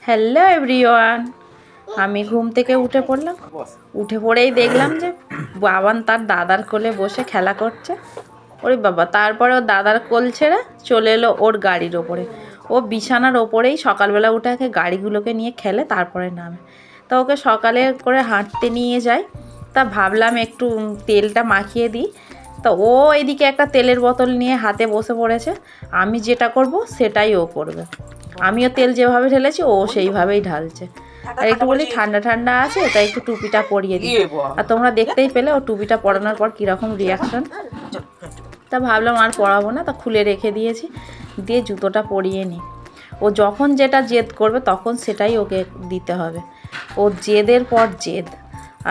Hello everyone, আমি ঘুম থেকে উঠে পড়লাম। উঠে পড়েই দেখলাম যে বাবান তার দাদার কোলে বসে খেলা করছে। ওরে বাবা! তারপরে ওর দাদার কোল ছেড়ে চলে এলো ওর গাড়ির ওপরে। ও বিছানার ওপরেই সকালবেলা উঠে আগে গাড়িগুলোকে নিয়ে খেলে, তারপরে নামে। তা ওকে সকালে করে হাঁটতে নিয়ে যায়। তা ভাবলাম একটু তেলটা মাখিয়ে দিই। তা ও এদিকে একটা তেলের বোতল নিয়ে হাতে বসে পড়েছে। আমি যেটা করব সেটাই ও করবে। আমিও তেল যেভাবে ঢেলেছি ও সেইভাবেই ঢালছে। আর একটু বলি ঠান্ডা ঠান্ডা আছে, তাই একটু টুপিটা পরিয়ে দিই। আর তোমরা দেখতেই পেলে ও টুপিটা পরানোর পর কীরকম রিয়াকশন। তা ভাবলাম আর পরাবো না, তা খুলে রেখে দিয়েছি। দিয়ে জুতোটা পরিয়ে নিই। ও যখন যেটা জেদ করবে তখন সেটাই ওকে দিতে হবে। ও জেদের পর জেদ।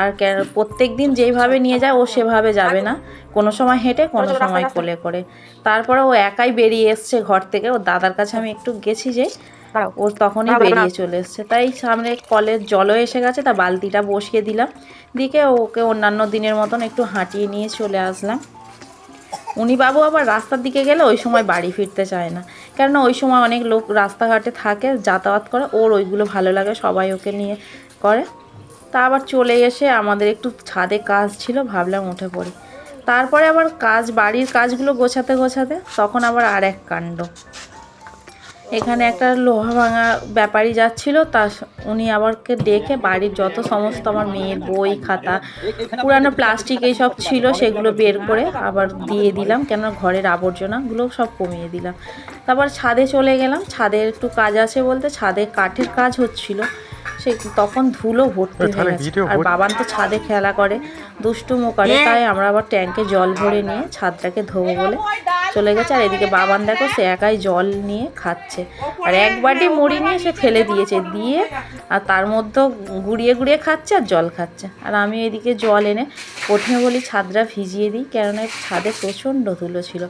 আর প্রত্যেক দিন যেইভাবে নিয়ে যায় ও সেভাবে যাবে না, কোনো সময় হেঁটে কোনো সময় কোলে করে। তারপরে ও একাই বেরিয়ে এসছে ঘর থেকে। ওর দাদার কাছে আমি একটু গেছি যে ওর তখনই বেরিয়ে চলে এসছে। তাই সামনে কলের জলও এসে গেছে, তা বালতিটা বসিয়ে দিলাম। দিকে ওকে অন্যান্য দিনের মতন একটু হাঁটিয়ে নিয়ে চলে আসলাম। উনি বাবু আবার রাস্তার দিকে গেলে ওই সময় বাড়ি ফিরতে চায় না, কেননা ওই সময় অনেক লোক রাস্তাঘাটে থাকে, যাতায়াত করে। ওর ওইগুলো ভালো লাগে, সবাই ওকে নিয়ে করে। তা আবার চলে এসে আমাদের একটু ছাদে কাজ ছিল, ভাবলাম উঠে পড়ি। তারপরে আবার বাড়ির কাজগুলো গোছাতে গোছাতে তখন আবার আর এক কাণ্ড। এখানে একটা লোহা ভাঙা ব্যাপারী যাচ্ছিল, উনি আবারকে ডেকে বাড়ির যত সমস্ত আমার মেয়ের বই খাতা পুরানো প্লাস্টিক এইসব ছিল সেগুলো বের করে আবার দিয়ে দিলাম, কেন ঘরের আবর্জনাগুলো সব কমিয়ে দিলাম। তারপর ছাদে চলে গেলাম। ছাদে একটু কাজ আছে বলতে ছাদে কাঠের কাজ হচ্ছিল। সে তখন ধুলো ভর্তি হয়ে গেছে। আর বাবান তো ছাদে খেলা করে, দুষ্টুমো করে। তাই আমরা আবার ট্যাঙ্কে জল ভরে নিয়ে ছাদটাকে ধোবো বলে চলে গেছে। আর এদিকে বাবান দেখো সে একাই জল নিয়ে খাচ্ছে। আর এক বাটি মুড়ি নিয়ে সে ফেলে দিয়েছে, দিয়ে আর তার মধ্যেও গুড়িয়ে গুড়িয়ে খাচ্ছে আর জল খাচ্ছে। আর আমি এদিকে জল এনে প্রথমে বলি ছাদটা ভিজিয়ে দিই, কেননা ছাদে প্রচণ্ড ধুলো ছিল,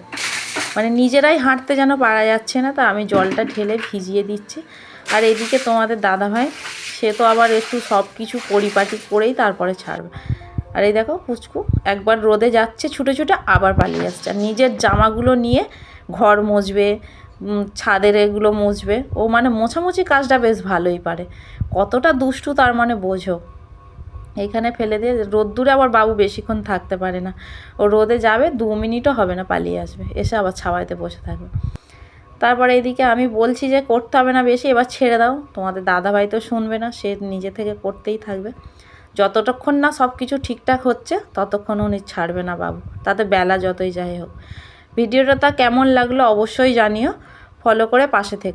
মানে নিজেরাই হাঁটতে যেন পারা যাচ্ছে না। তা আমি জলটা ঢেলে ভিজিয়ে দিচ্ছি। আর এদিকে তোমাদের দাদাভাই সে তো আবার একটু সব কিছু পরিপাটি করেই তারপরে ছাড়বে। আর এই দেখো পুচকু একবার রোদে যাচ্ছে ছুটে ছুটে, আবার পালিয়ে আসছে। আর নিজের জামাগুলো নিয়ে ঘর মুছবে, ছাদের এগুলো মুছবে। ও মানে মোছামুছি কাজটা বেশ ভালোই পারে। কতটা দুষ্টু তার মানে বোঝো। এইখানে ফেলে দিয়ে রোদ্দুরে আবার বাবু বেশিক্ষণ থাকতে পারে না। ও রোদে যাবে 2 মিনিটও হবে না, পালিয়ে আসবে, এসে আবার ছাওয়াইতে বসে থাকবে। তারপরে এদিকে আমি বলছি যে করতে হবে না বেশি, এবার ছেড়ে দাও। তোমাদের দাদাভাই তো শুনবে না, সে নিজে থেকে করতেই থাকবে। যতক্ষণ না সব কিছু ঠিকঠাক হচ্ছে ততক্ষণ উনি ছাড়বে না বাবু, তাতে বেলা যতই যাই হোক। ভিডিওটা কেমন লাগলো অবশ্যই জানিও, ফলো করে পাশে থেকো।